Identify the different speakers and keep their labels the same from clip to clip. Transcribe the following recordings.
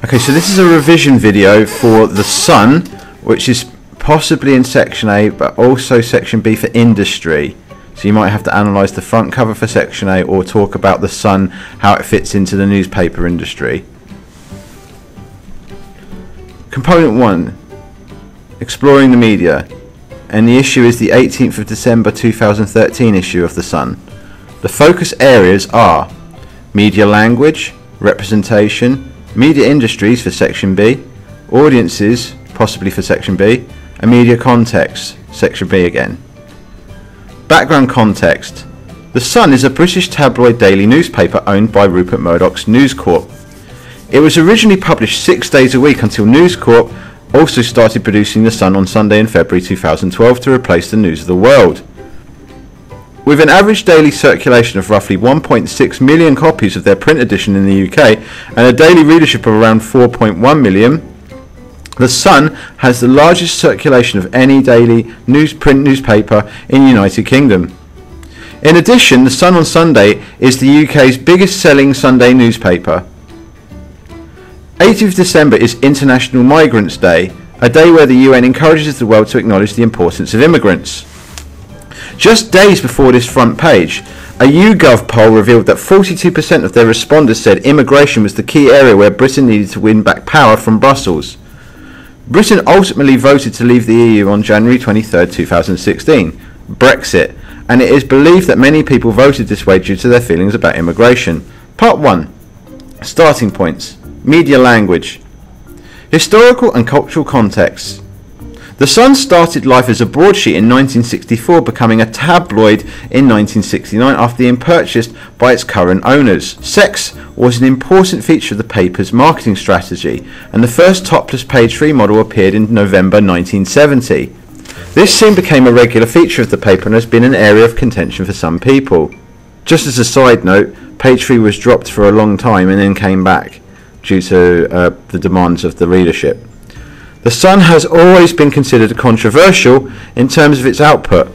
Speaker 1: Okay, so this is a revision video for The Sun, which is possibly in section A, but also section B for industry. So you might have to analyse the front cover for section A or talk about The Sun, how it fits into the newspaper industry. Component 1, exploring the media. And the issue is the 18th of December 2013 issue of The Sun. The focus areas are media language, representation, media industries for section B, audiences, possibly for section B, and media context, section B again. Background context. The Sun is a British tabloid daily newspaper owned by Rupert Murdoch's News Corp. It was originally published 6 days a week until News Corp also started producing The Sun on Sunday in February 2012 to replace the News of the World. With an average daily circulation of roughly 1.6 million copies of their print edition in the UK and a daily readership of around 4.1 million, The Sun has the largest circulation of any daily print newspaper in the United Kingdom. In addition, The Sun on Sunday is the UK's biggest selling Sunday newspaper. 18th of December is International Migrants Day, a day where the UN encourages the world to acknowledge the importance of immigrants. Just days before this front page, a YouGov poll revealed that 42% of their respondents said immigration was the key area where Britain needed to win back power from Brussels. Britain ultimately voted to leave the EU on January 23, 2016, Brexit, and it is believed that many people voted this way due to their feelings about immigration. Part 1. Starting points. Media language. Historical and cultural context. The Sun started life as a broadsheet in 1964, becoming a tabloid in 1969 after being purchased by its current owners. Sex was an important feature of the paper's marketing strategy, and the first topless page-3 model appeared in November 1970. This soon became a regular feature of the paper and has been an area of contention for some people. Just as a side note, page-3 was dropped for a long time and then came back due to the demands of the readership. The Sun has always been considered controversial in terms of its output,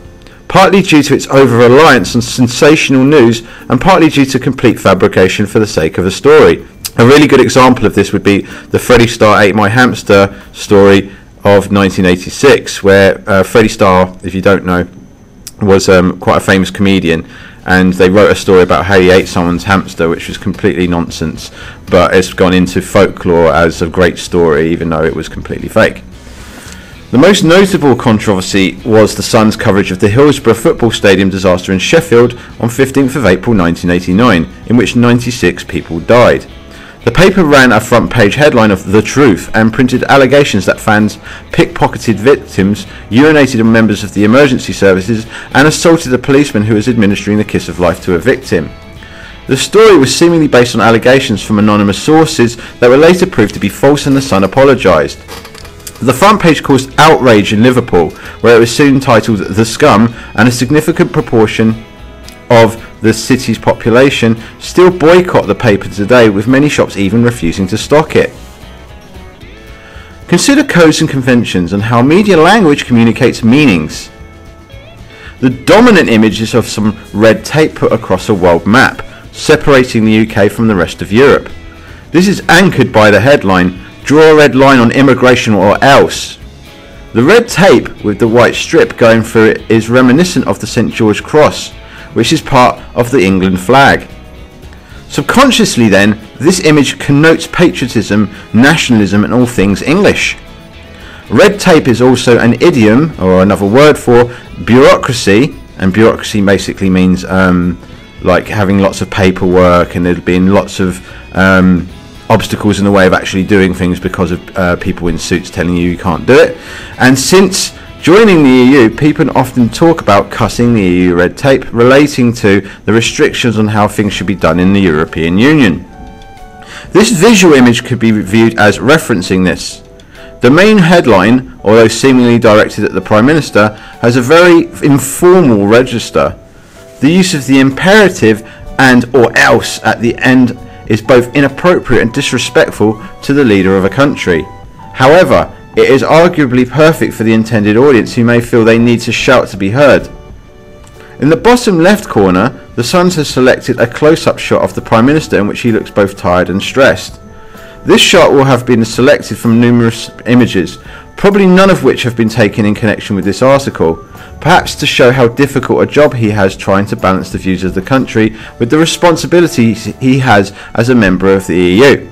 Speaker 1: partly due to its over-reliance on sensational news and partly due to complete fabrication for the sake of a story. A really good example of this would be the Freddie Starr Ate My Hamster story of 1986, where Freddie Starr, if you don't know, was quite a famous comedian, and they wrote a story about how he ate someone's hamster, which was completely nonsense, but it's gone into folklore as a great story, even though it was completely fake. The most notable controversy was the Sun's coverage of the Hillsborough football stadium disaster in Sheffield on 15th of April 1989, in which 96 people died. The paper ran a front page headline of The Truth and printed allegations that fans pickpocketed victims, urinated on members of the emergency services, and assaulted a policeman who was administering the kiss of life to a victim. The story was seemingly based on allegations from anonymous sources that were later proved to be false, and The Sun apologised. The front page caused outrage in Liverpool, where it was soon titled The Scum, and a significant proportion of the city's population still boycott the paper today, with many shops even refusing to stock it. Consider codes and conventions and how media language communicates meanings. The dominant image is of some red tape put across a world map, separating the UK from the rest of Europe. This is anchored by the headline, "Draw a red line on immigration or else." The red tape with the white strip going through it is reminiscent of the St. George Cross, which is part of the England flag. Subconsciously then, this image connotes patriotism, nationalism, and all things English. Red tape is also an idiom, or another word for bureaucracy, and bureaucracy basically means like having lots of paperwork and there being lots of obstacles in the way of actually doing things because of people in suits telling you can't do it. And since joining the EU, people often talk about cutting the EU red tape, relating to the restrictions on how things should be done in the European Union. This visual image could be viewed as referencing this. The main headline, although seemingly directed at the Prime Minister, has a very informal register. The use of the imperative and or else at the end is both inappropriate and disrespectful to the leader of a country. However, it is arguably perfect for the intended audience who may feel they need to shout to be heard. In the bottom left corner, The Sun has selected a close-up shot of the Prime Minister in which he looks both tired and stressed. This shot will have been selected from numerous images, probably none of which have been taken in connection with this article, perhaps to show how difficult a job he has trying to balance the views of the country with the responsibilities he has as a member of the EU.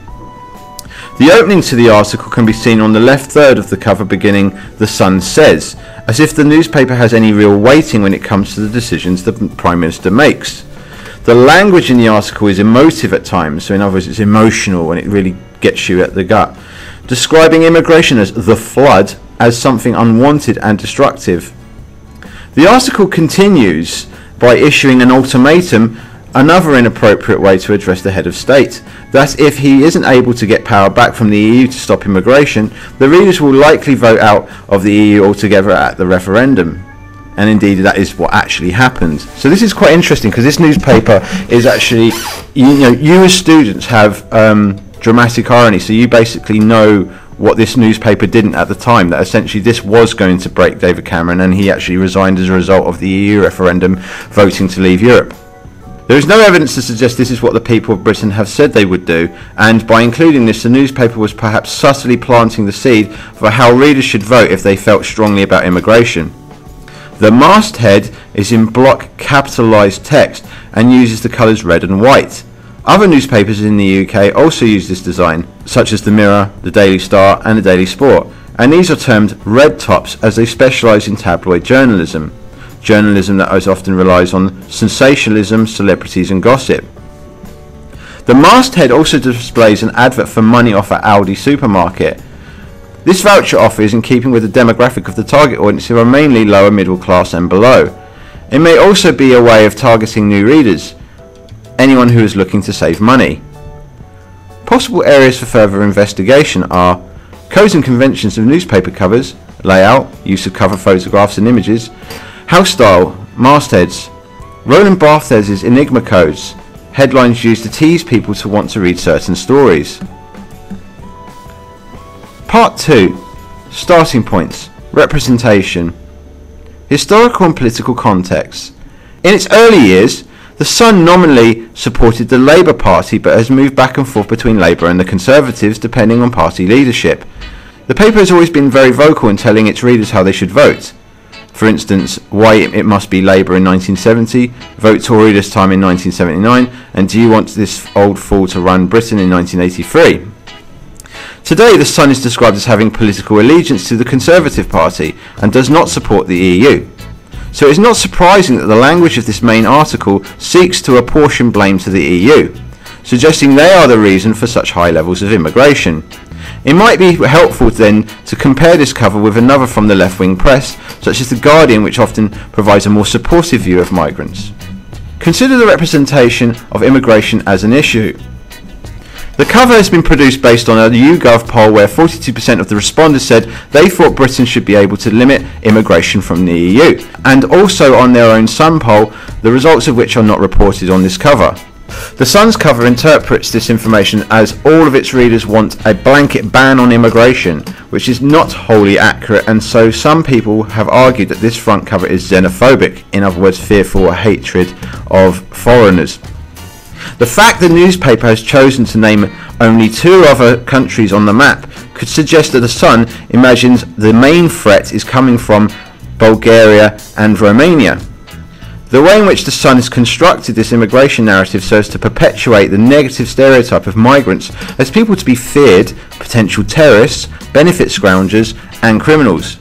Speaker 1: The opening to the article can be seen on the left third of the cover beginning "The Sun says," as if the newspaper has any real weighting when it comes to the decisions the Prime Minister makes. The language in the article is emotive at times, so in other words it's emotional and it really gets you at the gut, describing immigration as the flood, as something unwanted and destructive. The article continues by issuing an ultimatum, another inappropriate way to address the head of state, that if he isn't able to get power back from the EU to stop immigration, the readers will likely vote out of the EU altogether at the referendum. And indeed that is what actually happened. So this is quite interesting because this newspaper is actually, you as students have dramatic irony, so you basically know what this newspaper didn't at the time, that essentially this was going to break David Cameron and he actually resigned as a result of the EU referendum voting to leave Europe. There is no evidence to suggest this is what the people of Britain have said they would do, and by including this, the newspaper was perhaps subtly planting the seed for how readers should vote if they felt strongly about immigration. The masthead is in block capitalised text and uses the colours red and white. Other newspapers in the UK also use this design, such as the Mirror, the Daily Star and the Daily Sport, and these are termed red tops as they specialise in tabloid journalism. Journalism that often relies on sensationalism, celebrities and gossip. The masthead also displays an advert for money off at Aldi supermarket. This voucher offer is in keeping with the demographic of the target audience, who are mainly lower middle class and below. It may also be a way of targeting new readers, anyone who is looking to save money. Possible areas for further investigation are codes and conventions of newspaper covers, layout, use of cover photographs and images, house style, mastheads, Roland Barthes' enigma codes, headlines used to tease people to want to read certain stories. Part 2. Starting points. Representation. Historical and political context. In its early years, the Sun nominally supported the Labour Party but has moved back and forth between Labour and the Conservatives depending on party leadership. The paper has always been very vocal in telling its readers how they should vote. For instance, why it must be Labour in 1970, vote Tory this time in 1979, and do you want this old fool to run Britain in 1983? Today the Sun is described as having political allegiance to the Conservative Party and does not support the EU. So it is not surprising that the language of this main article seeks to apportion blame to the EU, suggesting they are the reason for such high levels of immigration. It might be helpful then to compare this cover with another from the left-wing press, such as The Guardian, which often provides a more supportive view of migrants. Consider the representation of immigration as an issue. The cover has been produced based on a YouGov poll where 42% of the respondents said they thought Britain should be able to limit immigration from the EU, and also on their own Sun poll, the results of which are not reported on this cover. The Sun's cover interprets this information as all of its readers want a blanket ban on immigration, which is not wholly accurate, and so some people have argued that this front cover is xenophobic, in other words fearful or hatred of foreigners. The fact the newspaper has chosen to name only 2 other countries on the map could suggest that the Sun imagines the main threat is coming from Bulgaria and Romania. The way in which the Sun has constructed this immigration narrative so as to perpetuate the negative stereotype of migrants as people to be feared, potential terrorists, benefit scroungers and criminals.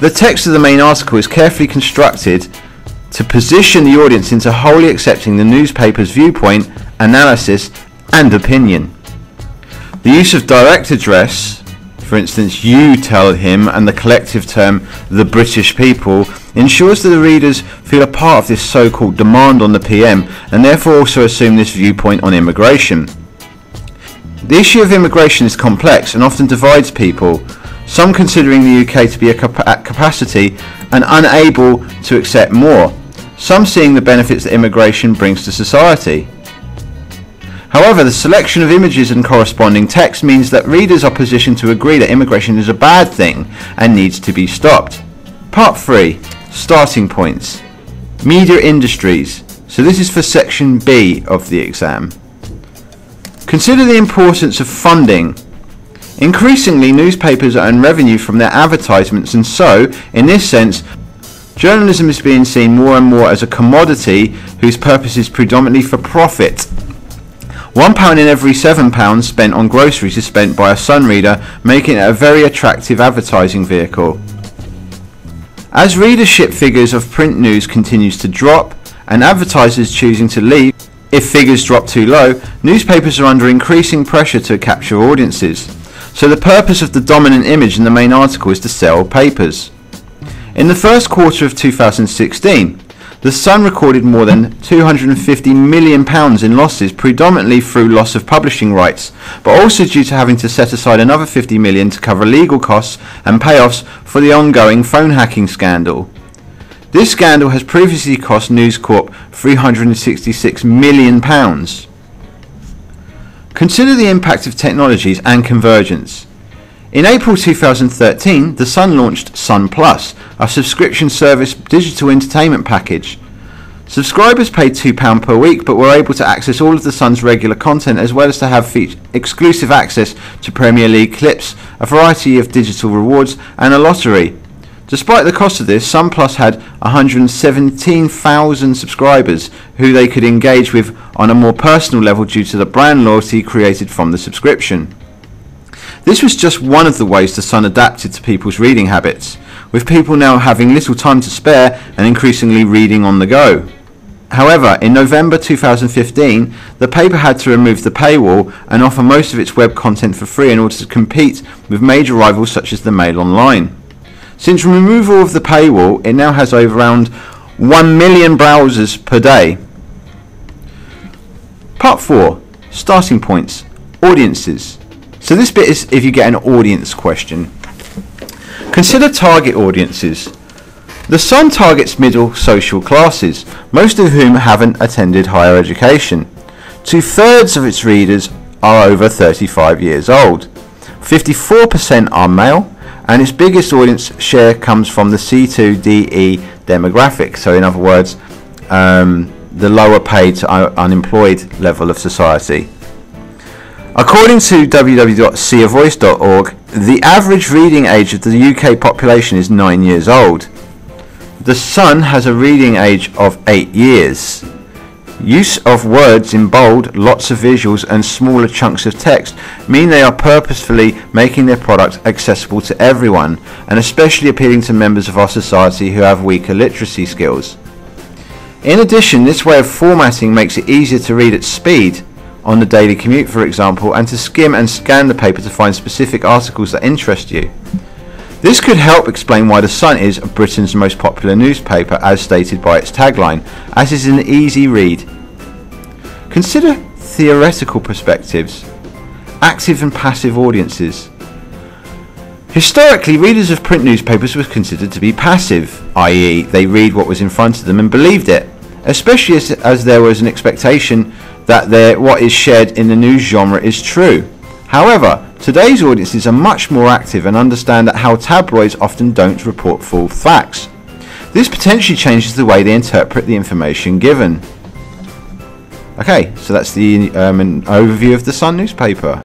Speaker 1: The text of the main article is carefully constructed to position the audience into wholly accepting the newspaper's viewpoint, analysis and opinion. The use of direct address, for instance you tell him, and the collective term the British people ensures that the readers feel a part of this so-called demand on the PM and therefore also assume this viewpoint on immigration. The issue of immigration is complex and often divides people, some considering the UK to be at capacity and unable to accept more, some seeing the benefits that immigration brings to society. However, the selection of images and corresponding text means that readers are positioned to agree that immigration is a bad thing and needs to be stopped. Part 3. Starting points. Media industries. So this is for section B of the exam. Consider the importance of funding. Increasingly, newspapers earn revenue from their advertisements, and so, in this sense, journalism is being seen more and more as a commodity whose purpose is predominantly for profit. £1 in every £7 spent on groceries is spent by a Sun reader, making it a very attractive advertising vehicle. As readership figures of print news continues to drop, and advertisers choosing to leave if figures drop too low, newspapers are under increasing pressure to capture audiences. So the purpose of the dominant image in the main article is to sell papers. In the first quarter of 2016, the Sun recorded more than £250 million in losses, predominantly through loss of publishing rights, but also due to having to set aside another £50 million to cover legal costs and payoffs for the ongoing phone hacking scandal. This scandal has previously cost News Corp £366 million. Consider the impact of technologies and convergence. In April 2013, the Sun launched Sun Plus, a subscription service digital entertainment package. Subscribers paid £2 per week but were able to access all of the Sun's regular content, as well as to have exclusive access to Premier League clips, a variety of digital rewards and a lottery. Despite the cost of this, Sun Plus had 117,000 subscribers who they could engage with on a more personal level due to the brand loyalty created from the subscription. This was just one of the ways the Sun adapted to people's reading habits, with people now having little time to spare and increasingly reading on the go. However, in November 2015, the paper had to remove the paywall and offer most of its web content for free in order to compete with major rivals such as the Mail Online. Since removal of the paywall, it now has around 1 million browsers per day. Part 4. Starting points. Audiences. So this bit is if you get an audience question. Consider target audiences. The Sun targets middle social classes, most of whom haven't attended higher education. 2/3 of its readers are over 35 years old. 54% are male, and its biggest audience share comes from the C2DE demographic, so in other words, the lower paid to unemployed level of society. According to www.seeavoice.org, the average reading age of the UK population is 9 years old. The Sun has a reading age of 8 years. Use of words in bold, lots of visuals and smaller chunks of text mean they are purposefully making their product accessible to everyone, and especially appealing to members of our society who have weaker literacy skills. In addition, this way of formatting makes it easier to read at speed on the daily commute, for example, and to skim and scan the paper to find specific articles that interest you. This could help explain why the Sun is Britain's most popular newspaper, as stated by its tagline, as is an easy read. Consider theoretical perspectives. Active and passive audiences. Historically, readers of print newspapers were considered to be passive, i.e. they read what was in front of them and believed it, especially as there was an expectation that what is shared in the news genre is true. However, today's audiences are much more active and understand that how tabloids often don't report full facts. This potentially changes the way they interpret the information given. Okay, so that's the an overview of the Sun newspaper.